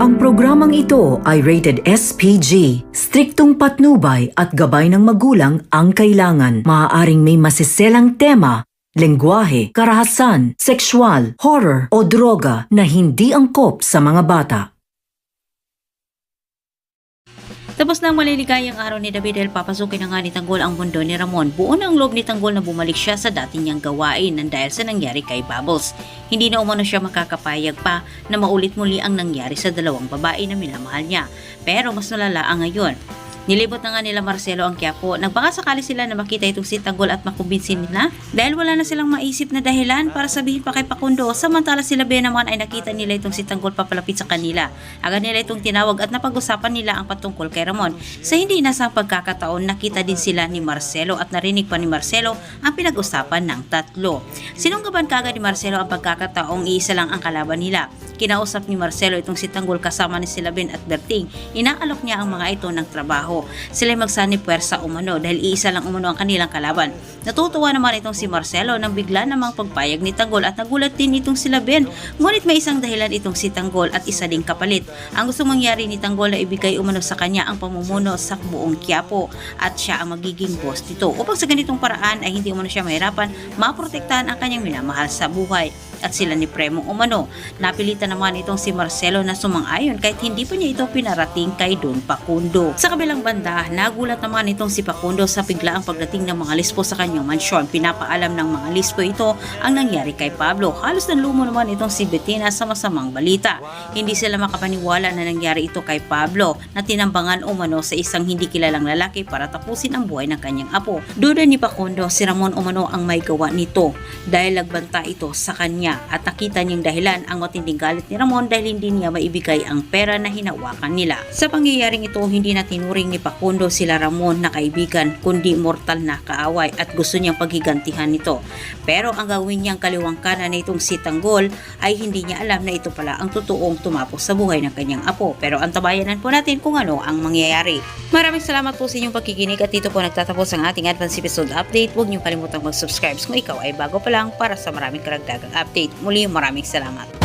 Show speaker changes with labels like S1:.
S1: Ang programang ito ay rated SPG. Striktong patnubay at gabay ng magulang ang kailangan. Maaaring may masiselang tema, lengguwahe, karahasan, sexual, horror o droga na hindi angkop sa mga bata.
S2: Tapos nang maliligayang araw ni David dahil papasukin na nga ni Tanggol ang mundo ni Ramon, buo na ang loob ni Tanggol na bumalik siya sa dati niyang gawain nang dahil sa nangyari kay Bubbles. Hindi na umano siya makakapayag pa na maulit muli ang nangyari sa dalawang babae na minamahal niya. Pero mas nalala ang ngayon. Nilibot na nga nila Marcelo ang Quiapo. Nagbaka sakali sila na makita itong si Tanggol at makumbinsin nila dahil wala na silang maisip na dahilan para sabihin pa kay Facundo. Samantala sila Ben naman ay nakita nila itong si Tanggol papalapit sa kanila. Agad nila itong tinawag at napag-usapan nila ang patungkol kay Ramon. Sa hindi inasang pagkakataon, nakita din sila ni Marcelo at narinig pa ni Marcelo ang pinag-usapan ng tatlo. Sinunggaban kaagad ni Marcelo ang pagkakataong iisa lang ang kalaban nila. Kinausap ni Marcelo itong si Tanggol kasama ni sila Ben at Berting. Inaalok niya ang mga ito ng trabaho. Sila'y magsanib puwersa umano dahil iisa lang umano ang kanilang kalaban. Natutuwa naman itong si Marcelo nang bigla namang pagpayag ni Tanggol at nagulat din itong sila Ben. Ngunit may isang dahilan itong si Tanggol at isa ding kapalit. Ang gustong mangyari ni Tanggol na ibigay umano sa kanya ang pamumuno sa buong Quiapo at siya ang magiging boss nito. Upang sa ganitong paraan ay hindi umano siya mahirapan maprotektahan ang kanyang minamahal sa buhay. At sila ni Premo umano. Napilitan naman itong si Marcelo na sumang-ayon kahit hindi pa niya ito pinarating kay Don Facundo. Sa kabilang banda, nagulat naman itong si Facundo sa biglaang pagdating ng mga lispo sa kanyang mansyon. Pinapaalam ng mga lispo ito ang nangyari kay Pablo. Halos nanlumo naman itong si Bettina sa masamang balita. Hindi sila makapaniwala na nangyari ito kay Pablo na tinambangan umano sa isang hindi kilalang lalaki para tapusin ang buhay ng kanyang apo. Duda ni Facundo, si Ramon umano ang may gawa nito dahil nagbanta ito sa kanya. At nakita niyang dahilan ang matinding galit ni Ramon dahil hindi niya maibigay ang pera na hinawakan nila. Sa pangyayaring ito, hindi na tinuring ni Facundo sila Ramon na kaibigan kundi mortal na kaaway at gusto niyang paghigantihan nito. Pero ang gawin niyang kaliwangkanan na itong si Tanggol ay hindi niya alam na ito pala ang totoong tumapos sa buhay ng kanyang apo. Pero antabayanan po natin kung ano ang mangyayari. Maraming salamat po sa inyong pagkikinig at dito po nagtatapos ang ating advance episode update. Huwag niyong kalimutang mag-subscribe kung ikaw ay bago pa lang para sa maraming karagdagang update. Muli maraming salamat.